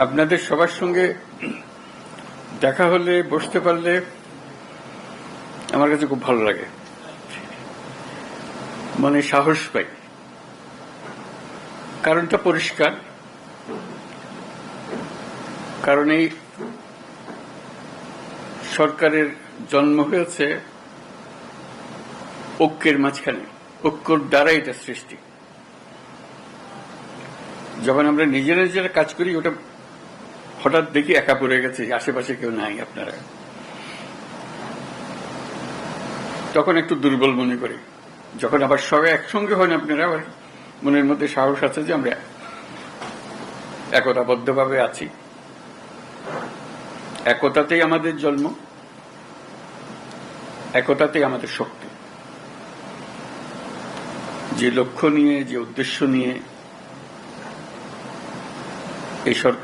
আপনাদের সবার সঙ্গে দেখা হলে, বসতে পারলে আমার কাছে খুব ভালো লাগে, মানে সাহস পাই। কারণটা পরিষ্কার, কারণ এই সরকারের জন্ম হয়েছে ঐক্যের মাঝখানে, ঐক্যর দ্বারা এটা সৃষ্টি। যখন আমরা নিজেরা কাজ করি, ওটা হঠাৎ দেখি একা পড়ে গেছে, আশেপাশে কেউ নাই আপনারা, তখন একটু দুর্বল মনে করি। যখন আবার সবাই একসঙ্গে হন আপনারা, আবার মনের মধ্যে সাহস আছে যে আমরা একতাবদ্ধভাবে আছি। একতাতেই আমাদের জন্ম, একতাতেই আমাদের শক্তি। যে লক্ষ্য নিয়ে, যে উদ্দেশ্য নিয়ে এই সরকার